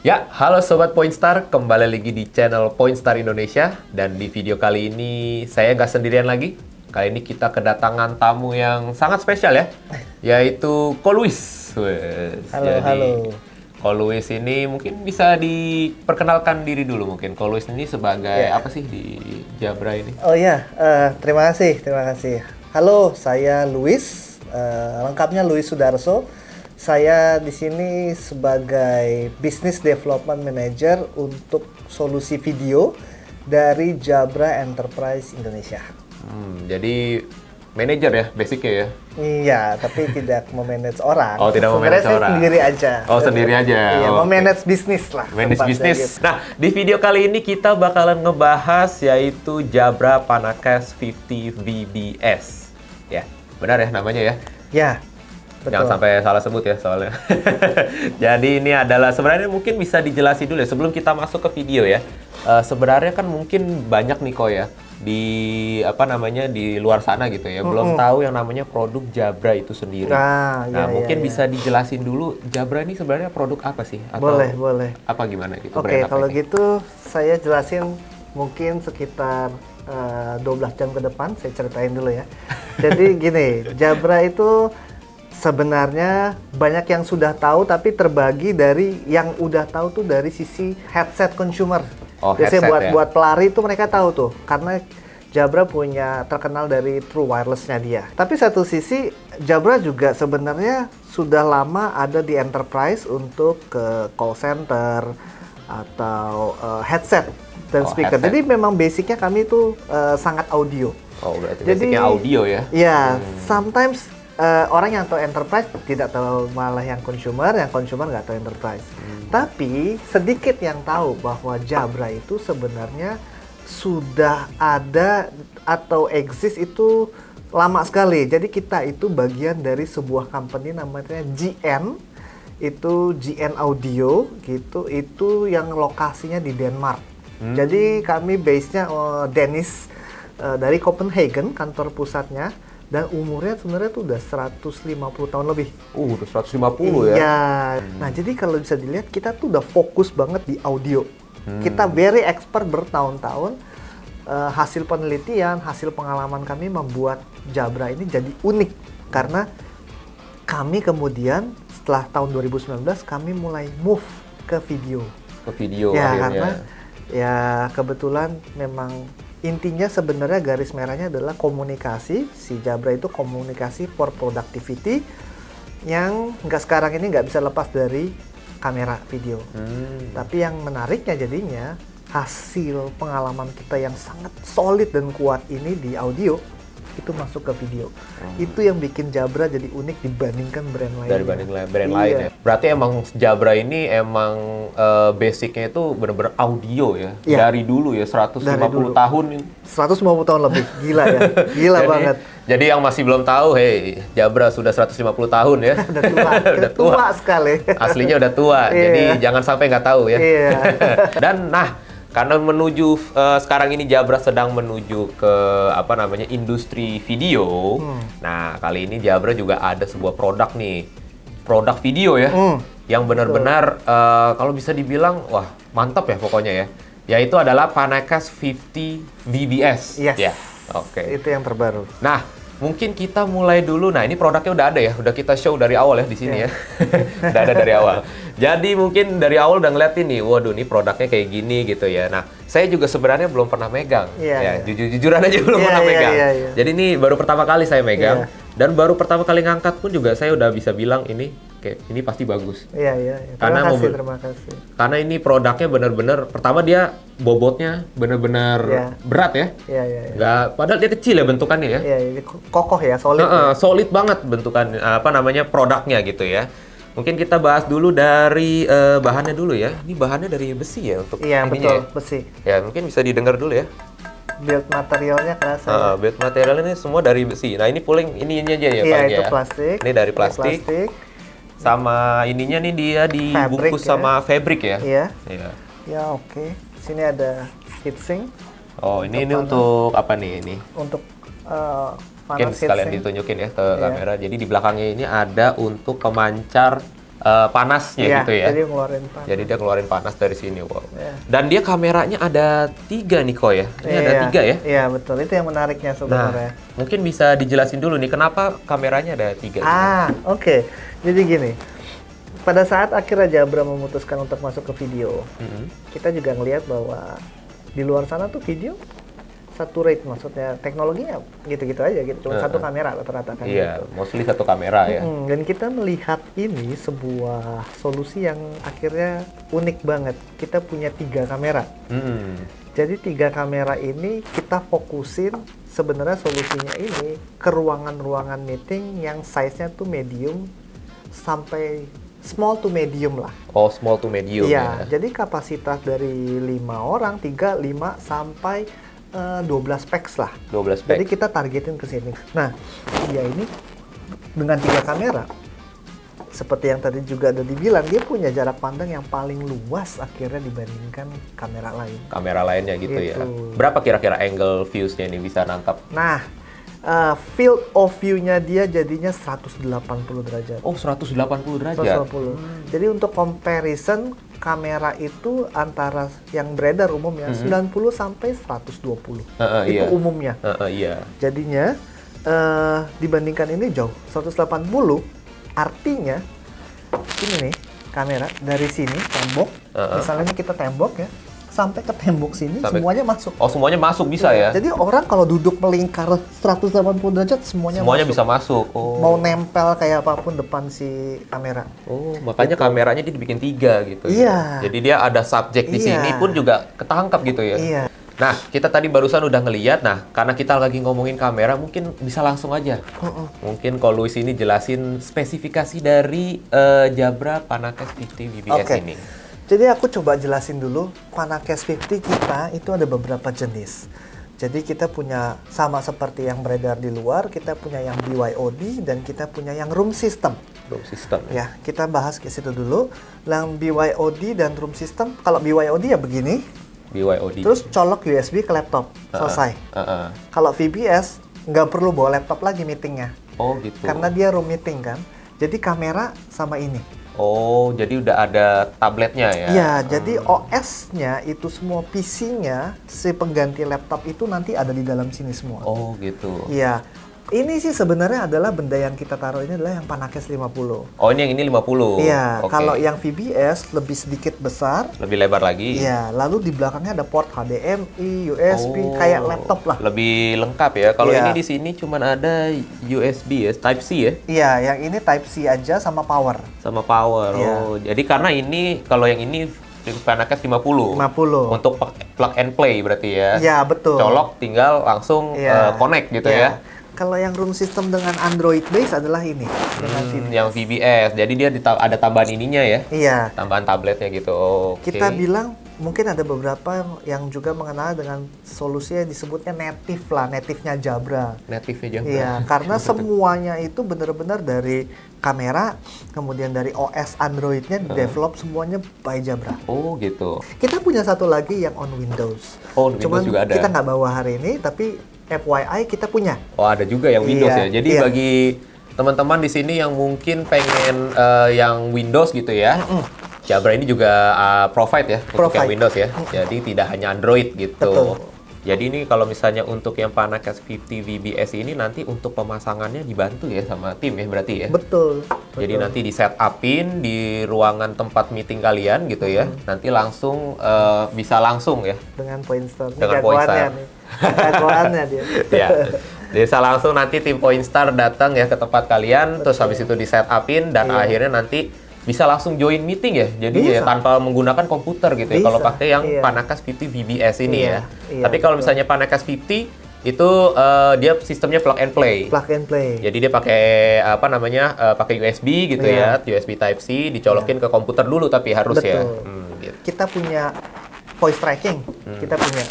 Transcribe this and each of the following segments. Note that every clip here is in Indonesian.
Ya, halo Sobat Pointstar, kembali lagi di channel Pointstar Indonesia. Dan di video kali ini saya nggak sendirian lagi. Kali ini kita kedatangan tamu yang sangat spesial ya, yaitu Ko Luis. Halo. Ko Luis ini mungkin bisa diperkenalkan diri dulu mungkin. Ko Luis ini sebagai apa sih di Jabra ini? Oh ya, terima kasih. Halo, saya Luis, lengkapnya Luis Sudarso. Saya di sini sebagai Business Development Manager untuk solusi video dari Jabra Enterprise Indonesia. Jadi manajer ya, basicnya ya? Iya, tapi tidak memanage orang. Oh, tidak memanage orang. Saya sendiri aja. Oh, sendiri aja. Iya, Oh, memanage bisnis lah. Manage tempatnya bisnis. gitu. Nah, di video kali ini kita bakalan ngebahas yaitu Jabra Panacast 50 VBS. Ya, benar ya namanya ya? Ya, betul. Jangan sampai salah sebut ya soalnya. Jadi ini adalah sebenarnya mungkin bisa dijelasin dulu ya sebelum kita masuk ke video ya. Sebenarnya kan mungkin banyak nih Ko ya di di luar sana gitu ya belum tahu yang namanya produk Jabra itu sendiri. Mungkin bisa dijelasin dulu Jabra ini sebenarnya produk apa sih? Atau Boleh. apa gimana gitu? Oke, brand apa kalau ini? gitu saya jelasin mungkin sekitar 12 jam ke depan, saya ceritain dulu ya. Jadi gini, Jabra itu sebenarnya banyak yang sudah tahu, tapi terbagi dari yang udah tahu tuh dari sisi headset consumer. Oh, Biasanya headset ya? buat pelari itu mereka tahu tuh, karena Jabra terkenal dari true wireless-nya dia. Tapi satu sisi, Jabra juga sebenarnya sudah lama ada di enterprise untuk ke call center atau headset dan speaker. Headset. Jadi memang basicnya kami itu sangat audio. Oh, berarti basicnya audio ya? Ya, sometimes orang yang tahu enterprise tidak tahu malah yang consumer nggak tahu enterprise. Tapi sedikit yang tahu bahwa Jabra itu sebenarnya sudah ada atau exist itu lama sekali. Jadi kita itu bagian dari sebuah company namanya GN, itu GN Audio gitu. Itu yang lokasinya di Denmark. Jadi kami base-nya Danish dari Copenhagen, kantor pusatnya. Dan umurnya sebenarnya tuh udah 150 tahun lebih. Udah 150 ya? Iya. Nah, jadi kalau bisa dilihat kita tuh udah fokus banget di audio. Kita very expert bertahun-tahun. Hasil penelitian, hasil pengalaman kami membuat Jabra ini jadi unik. Karena kami kemudian setelah tahun 2019 kami mulai move ke video. Ke video Ya, akhirnya. karena ya kebetulan memang intinya sebenarnya garis merahnya adalah komunikasi. Si Jabra itu komunikasi for productivity yang sekarang ini nggak bisa lepas dari kamera video. Tapi yang menariknya jadinya hasil pengalaman kita yang sangat solid dan kuat ini di audio itu masuk ke video. Itu yang bikin Jabra jadi unik dibandingkan brand lain. Dibanding brand lain ya. Berarti emang Jabra ini emang basicnya itu bener-bener audio ya. Iya. Dari dulu ya 150 Dari dulu. tahun. 150 tahun lebih. Gila ya. Gila banget. Jadi yang masih belum tahu, hey, Jabra sudah 150 tahun ya. Udah tua. Udah tua. Tua sekali. Aslinya udah tua. Iya. Jadi jangan sampai nggak tahu ya. Iya. Dan karena sekarang ini Jabra sedang menuju ke industri video. Nah, kali ini Jabra juga ada sebuah produk nih. Produk video ya. Yang benar-benar kalau bisa dibilang wah, mantap ya pokoknya ya. Yaitu adalah Panacast 50 VBS. Yes. Ya. Oke. Itu yang terbaru. Nah, mungkin kita mulai dulu. Nah, ini produknya udah ada ya, udah kita show dari awal ya di sini ya. Udah ada dari awal. Jadi mungkin dari awal udah ngeliatin nih, waduh ini produknya kayak gini gitu ya. Nah, saya juga sebenarnya belum pernah megang. Iya. Jujur-jujuran aja belum Iya, pernah megang. iya. Jadi ini baru pertama kali saya megang. Iya. Dan baru pertama kali ngangkat pun juga saya udah bisa bilang ini pasti bagus. Iya. Karena Terima kasih. Karena ini produknya benar-benar pertama dia bobotnya benar-benar berat ya. Iya. Nggak, padahal dia kecil ya bentukannya ya. Iya, ini kokoh ya, solid. Solid banget bentukan produknya gitu ya. Mungkin kita bahas dulu dari bahannya dulu ya. Ini bahannya dari besi ya untuk Iya, ininya betul, ya? besi. Ya, mungkin bisa didengar dulu ya. Build materialnya kerasa. Ya. Build material ini semua dari besi. Nah, ini pulling ini aja ya, Iya, Bang, itu ya. plastik. Ini dari plastik. Sama ininya nih dia dibungkus Fabric, ya. sama fabric ya. Iya. Iya. Ya, oke. Sini ada heatsink. Oh, ini untuk apa nih ini? Untuk Mungkin sekalian ditunjukin ya ke kamera. Jadi di belakangnya ini ada untuk pemancar panasnya Iya, gitu ya. jadi ngeluarin panas. Jadi dia keluarin panas dari sini, wow. Iya. Dan dia kameranya ada 3 nih, Ko ya. Ini ada 3 ya. Iya, betul. Itu yang menariknya sebenarnya. Nah, mungkin bisa dijelasin dulu nih, kenapa kameranya ada 3? Oke. Jadi gini, pada saat akhirnya Jabra memutuskan untuk masuk ke video, kita juga ngelihat bahwa di luar sana tuh video saturate, maksudnya teknologinya gitu-gitu aja gitu, cuma satu kamera rata-rata kan. Iya, gitu. mostly satu kamera ya. Dan kita melihat ini sebuah solusi yang akhirnya unik banget. Kita punya 3 kamera. Jadi 3 kamera ini kita fokusin sebenarnya solusinya ini ke ruangan-ruangan meeting yang size-nya tuh medium sampai small to medium lah. Oh, small to medium Iya, ya. jadi kapasitas dari 5 orang, 3, 5 sampai 12 packs lah. 12 Jadi pack. kita targetin ke sini. Nah, dia ini dengan 3 kamera, seperti yang tadi juga ada dibilang, dia punya jarak pandang yang paling luas akhirnya dibandingkan kamera lain. Kamera lainnya gitu ya. Gitu. Berapa kira-kira angle views-nya ini bisa nangkap? Nah, field of view-nya dia jadinya 180 derajat. Oh, 180 derajat. 180. Jadi untuk comparison, kamera itu antara yang beredar umumnya 90 sampai 120. Itu iya. umumnya. Iya. Jadinya dibandingkan ini jauh. 180 artinya ini nih kamera dari sini tembok. Misalnya ini kita tembok ya. Sampai ke tembok sini semuanya masuk. Oh, semuanya masuk bisa ya? Jadi orang kalau duduk melingkar 180 derajat semuanya bisa masuk. Oh. Mau nempel kayak apapun depan si kamera. Oh, makanya kameranya dia dibikin 3 gitu. Iya. Ya? Jadi dia ada subjek di Iya. sini pun juga ketangkap gitu ya. Iya. Nah, kita tadi barusan udah ngeliat. Nah, karena kita lagi ngomongin kamera, mungkin bisa langsung aja. Mungkin kalau Luis ini jelasin spesifikasi dari Jabra Panakes 50 VBS Oke. ini. Jadi aku coba jelasin dulu, Panakes 50 kita itu ada beberapa jenis. Jadi kita punya sama seperti yang beredar di luar, kita punya yang BYOD dan kita punya yang room system. Room system. Ya, kita bahas ke situ dulu. Yang BYOD dan room system, kalau BYOD ya begini, BYOD. terus colok USB ke laptop, selesai. Kalau VBS, nggak perlu bawa laptop lagi meetingnya. Oh gitu. Karena dia room meeting kan. Jadi kamera sama ini. Oh, jadi udah ada tabletnya ya? Iya, jadi OS-nya itu semua PC-nya, si pengganti laptop itu nanti ada di dalam sini semua. Oh gitu. Iya. Ini sih sebenarnya adalah benda yang kita taruh ini adalah yang Panakes 50. Oh, ini yang ini 50? Iya, Oke. kalau yang VBS lebih sedikit besar. Lebih lebar lagi? Iya, lalu di belakangnya ada port HDMI, USB, kayak laptop lah. Lebih lengkap ya. Kalau Iya. ini di sini cuma ada USB ya, Type C ya? Iya, yang ini Type C aja sama power. Sama power. Iya. Oh, jadi karena ini, kalau yang ini Panakes 50. 50. Untuk plug and play berarti ya? Iya, betul. Colok tinggal langsung Iya. connect gitu Iya. ya? Kalau yang room system dengan Android base adalah ini, dengan VBS. Yang VBS. Jadi dia ada tambahan ininya ya? Iya. Tambahan tabletnya gitu. Oke. Kita bilang mungkin ada beberapa yang juga mengenal dengan solusi yang disebutnya native lah, native-nya Jabra. Native-nya Jabra. Iya, karena semuanya itu benar-benar dari kamera, kemudian dari OS Android-nya develop semuanya by Jabra. Oh gitu. Kita punya satu lagi yang on Windows. Oh, on Windows Cuman juga ada. kita nggak bawa hari ini, tapi FYI kita punya. Oh, ada juga yang Windows Iya, ya. Jadi iya. bagi teman-teman di sini yang mungkin pengen yang Windows gitu ya. Jabra ini juga provide ya untuk yang Provide. Windows ya. Jadi tidak hanya Android gitu. Betul. Jadi ini kalau misalnya untuk yang Panakes 50 VBS ini nanti untuk pemasangannya dibantu ya sama tim ya berarti ya. Betul. Jadi nanti di setup-in di ruangan tempat meeting kalian gitu ya. Nanti langsung bisa langsung ya. Dengan Pointstar. Ini Dengan jagoannya Pointstar. nih. Jagoannya dia. Ya. Bisa langsung nanti tim Pointstar datang ya ke tempat kalian, terus habis itu di setup-in dan Iya. akhirnya nanti bisa langsung join meeting ya. Jadi ya Bisa. tanpa menggunakan komputer gitu ya. Bisa, Kalau pakai yang iya. Panakes 50 VBS ini Iya, ya. iya, Tapi kalau betul. misalnya Panakes 50 itu dia sistemnya plug and play. Plug and play. Jadi dia pakai apa namanya? Pakai USB gitu Iya. ya, USB Type C dicolokin ke komputer dulu tapi harus ya. Betul. Gitu. Kita punya voice tracking, kita punya.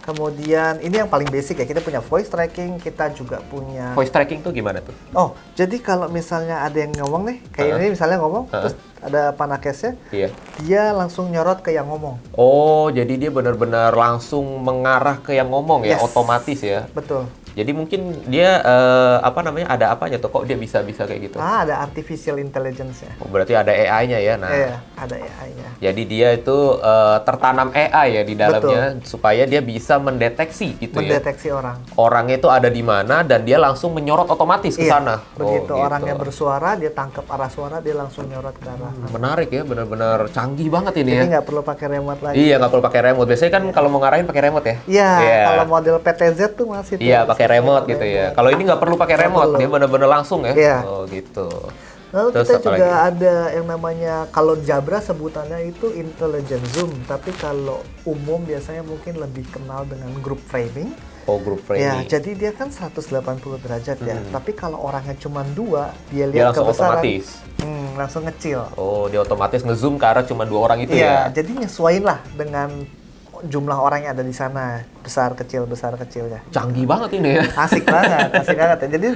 Kemudian ini yang paling basic ya, kita punya voice tracking, kita juga punya. Voice tracking tuh gimana tuh? Oh, jadi kalau misalnya ada yang ngomong nih, kayak ini misalnya ngomong, terus ada Panakesnya, Iya. dia langsung nyorot ke yang ngomong. Oh, jadi dia benar-benar langsung mengarah ke yang ngomong ya, Yes. otomatis ya. Betul. Jadi mungkin dia apa namanya, ada apanya tuh kok dia bisa kayak gitu? Ada artificial intelligence-nya. Oh, berarti ada AI-nya ya. Nah, Iya, ada AI-nya. jadi dia itu tertanam AI ya di dalamnya supaya dia bisa mendeteksi gitu Mendeteksi orang. Orangnya itu ada di mana dan dia langsung menyorot otomatis ke Iya, sana. begitu Oh, gitu. orangnya bersuara, dia tangkap arah suara, dia langsung nyorot ke arah. Menarik ya, benar-benar canggih banget ini Jadi ya. nggak perlu pakai remote lagi. Iya, nggak perlu pakai remote. Biasanya kan kalau mau ngarahin pakai remote ya. Iya, Iya. kalau model PTZ tuh masih. Iya, pakai remote gitu ya. Kalau ini nggak perlu pakai Nggak remote, perlu. dia benar-benar langsung ya. Iya. Oh, gitu. Lalu Terus kita apa juga lagi? ada yang namanya, kalau Jabra sebutannya itu intelligent zoom, tapi kalau umum biasanya mungkin lebih kenal dengan group framing. Oh, group Ya, framing. jadi dia kan 180 derajat ya. Tapi kalau orangnya cuma 2, dia Dia lihat langsung kebesaran, otomatis. langsung ngecil. Oh, dia otomatis ngezoom ke arah cuma 2 orang itu Iya, ya. jadi nyesuaiin lah dengan jumlah orang yang ada di sana, besar kecilnya. Canggih banget ini ya. Asik banget ya. Jadi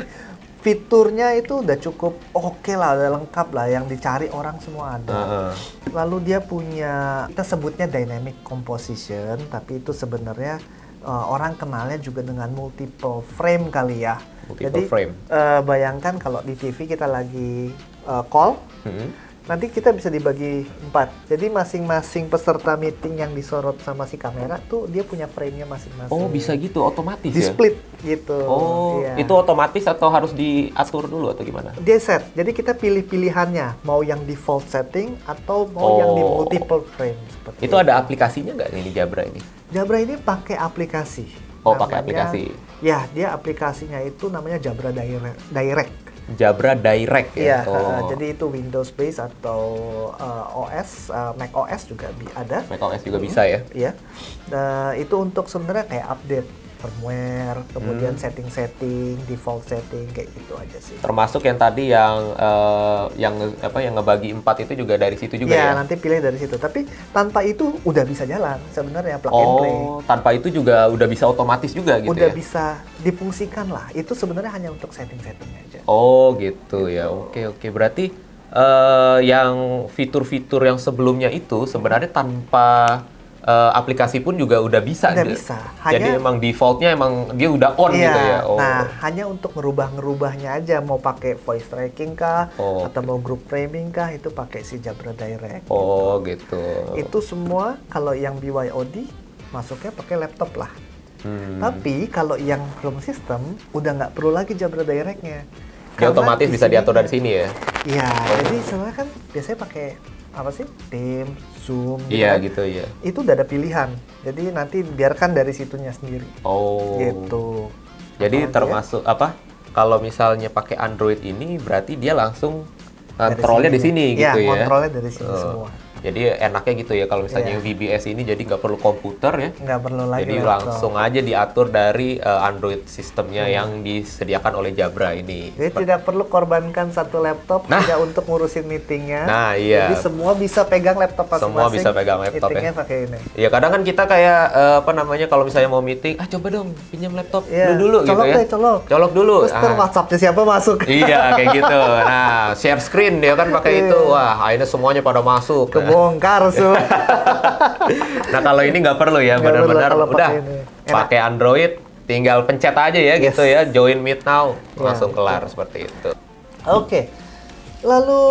fiturnya itu udah cukup oke lah, udah lengkap lah, yang dicari orang semua ada. Heeh. Lalu dia punya, kita sebutnya dynamic composition, tapi itu sebenarnya orang kenalnya juga dengan multiple frame kali ya. Multiple Jadi frame. bayangkan kalau di TV kita lagi call, nanti kita bisa dibagi 4. Jadi masing-masing peserta meeting yang disorot sama si kamera tuh dia punya frame-nya masing-masing. Oh, bisa gitu otomatis Di ya. split gitu. Oh, Iya. itu otomatis atau harus diatur dulu atau gimana? Dia set. Jadi kita pilih pilihannya, mau yang default setting atau mau yang di Oh. multiple frame seperti Itu ada aplikasinya nggak ini Jabra ini? Jabra ini pakai aplikasi. Oh, pakai aplikasi. Ya, dia aplikasinya itu namanya Jabra Direct. Jabra Direct Iya, ya. Oh. jadi itu Windows based atau OS, Mac OS juga ada. macOS juga bisa ya. Iya. Itu untuk sebenarnya kayak update firmware, kemudian setting-setting, default setting kayak gitu aja sih. Termasuk yang tadi yang ngebagi 4 itu juga dari situ juga Iya, ya. nanti pilih dari situ. Tapi tanpa itu udah bisa jalan sebenarnya, plug and play. Oh, tanpa itu juga udah bisa otomatis juga gitu Udah ya. bisa difungsikan lah. Itu sebenarnya hanya untuk setting-setting aja. Oh, gitu ya. Oke. Berarti yang fitur-fitur yang sebelumnya itu sebenarnya tanpa aplikasi pun juga udah bisa. Udah gitu. bisa. Jadi emang defaultnya emang dia udah on Iya, gitu ya. Oh. nah hanya untuk ngerubah-ngerubahnya aja, mau pakai voice tracking kah, Oh, atau mau group framing kah, itu pakai si Jabra Direct. Oh, gitu. Itu semua kalau yang BYOD masuknya pakai laptop lah. Hmm. Tapi kalau yang Chrome system udah nggak perlu lagi Jabra Direct-nya. Dia Karena otomatis di bisa sini- diatur dari sini ya. Iya, jadi sebenarnya kan biasanya pakai apa sih? Teams, Zoom gitu Iya, kan. gitu ya. Itu udah ada pilihan. Jadi nanti biarkan dari situnya sendiri. Oh. Gitu. Jadi Apalagi termasuk apa? Kalau misalnya pakai Android ini berarti dia langsung Dari kontrolnya di sini. sini Iya, gitu ya. kontrolnya dari sini Oh. semua. Jadi enaknya gitu ya kalau misalnya Iya. yang VBS ini jadi nggak perlu komputer ya. Nggak perlu lagi Jadi laptop. langsung aja diatur dari Android sistemnya yang disediakan oleh Jabra ini. Jadi tidak perlu korbankan satu laptop Nah. hanya untuk ngurusin meetingnya. Nah, iya. Jadi semua bisa pegang laptop masing-masing. Semua bisa pegang laptop ya. Meetingnya pakai ini. Ya kadang kan kita kayak apa namanya kalau misalnya mau meeting, coba dong pinjam laptop Iya. dulu Colok gitu ya. deh, colok. Colok dulu. Terus ntar WhatsApp-nya siapa masuk? Iya kayak gitu. Nah share screen dia kan pakai itu. Wah akhirnya semuanya pada masuk. Kebongkar, Su. Nah kalau ini nggak perlu ya, Nggak perlu benar-benar kalau udah pakai ini. Enak. pakai Android, tinggal pencet aja ya Yes. gitu ya, join Meet now, Ya, langsung kelar seperti itu. Oke. Lalu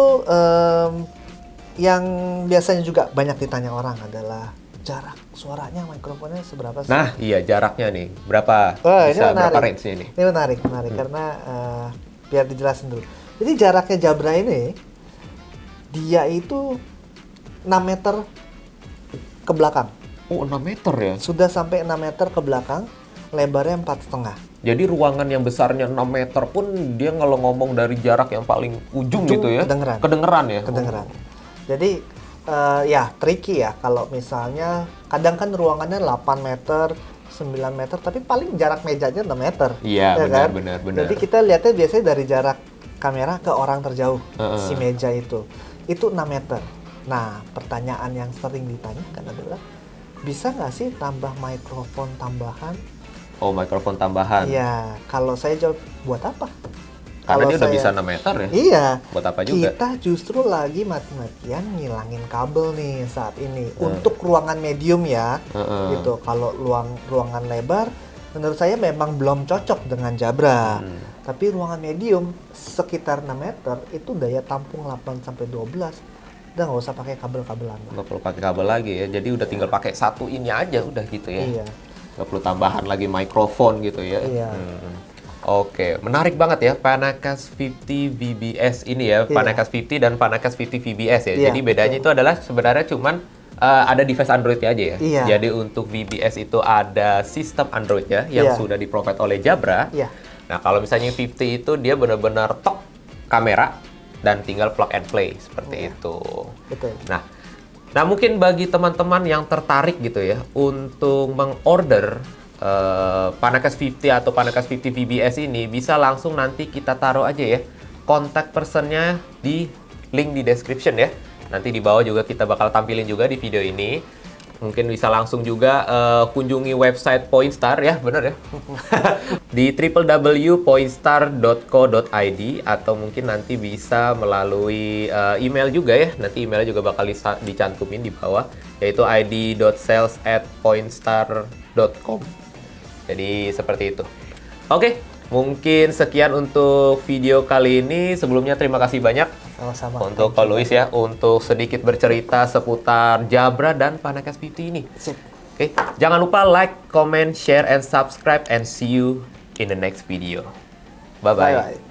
yang biasanya juga banyak ditanya orang adalah jarak suaranya, mikrofonnya seberapa sih? Nah iya jaraknya nih, berapa Wah, ini bisa berapa menarik. range ini? Ini menarik karena biar dijelasin dulu. Jadi jaraknya Jabra ini dia itu 6 meter ke belakang. Oh 6 meter ya? Sudah sampai 6 meter ke belakang, lebarnya 4,5. Jadi ruangan yang besarnya 6 meter pun dia kalau ngomong dari jarak yang paling ujung gitu ya? Kedengeran. ya? Kedengeran. Jadi ya tricky ya kalau misalnya kadang kan ruangannya 8 meter, 9 meter, tapi paling jarak mejanya 6 meter. Iya, ya benar. Jadi kita lihatnya biasanya dari jarak kamera ke orang terjauh, si meja itu 6 meter. Nah, pertanyaan yang sering ditanyakan adalah, bisa nggak sih tambah mikrofon tambahan? Oh, mikrofon tambahan. Iya, kalau saya jawab, buat apa? Karena Kalau dia udah saya- bisa 6 meter ya? Iya. Buat apa juga? Kita justru lagi mati-matian ngilangin kabel nih saat ini. Untuk ruangan medium ya, gitu. Kalau ruangan lebar, menurut saya memang belum cocok dengan Jabra. Tapi ruangan medium sekitar 6 meter itu daya tampung 8 sampai 12. Udah nggak usah pakai kabel-kabelan. Nggak perlu pakai kabel lagi ya. Jadi udah tinggal pakai satu ini aja udah gitu ya. Iya. Nggak perlu tambahan lagi mikrofon gitu ya. Iya. Oke, menarik banget ya Panakas 50 VBS ini ya. Iya. Panakas 50 dan Panakas 50 VBS ya. Iya, Jadi bedanya itu adalah sebenarnya cuman ada device Android aja ya. Iya. Jadi untuk VBS itu ada sistem Android ya yang Iya. sudah di-provide oleh Jabra. Iya. Nah, kalau misalnya 50 itu dia benar-benar tok kamera dan tinggal plug and play seperti itu. Betul. Nah, mungkin bagi teman-teman yang tertarik gitu ya untuk mengorder Panakas 50 atau Panakas 50 VBS ini, bisa langsung nanti kita taruh aja ya kontak personnya di link di description ya. Nanti di bawah juga kita bakal tampilin juga di video ini. Mungkin bisa langsung juga kunjungi website Pointstar ya, bener ya? Di www.pointstar.co.id atau mungkin nanti bisa melalui email juga ya. Nanti emailnya juga bakal dicantumin di bawah, yaitu id.sales@pointstar.com. Jadi seperti itu. Oke, mungkin sekian untuk video kali ini. Sebelumnya terima kasih banyak Sama-sama. untuk Ko Luis ya, untuk sedikit bercerita seputar Jabra dan Panakas 50 ini. Sip. Oke, jangan lupa like, comment, share, and subscribe, and see you in the next video. Bye-bye. Bye-bye.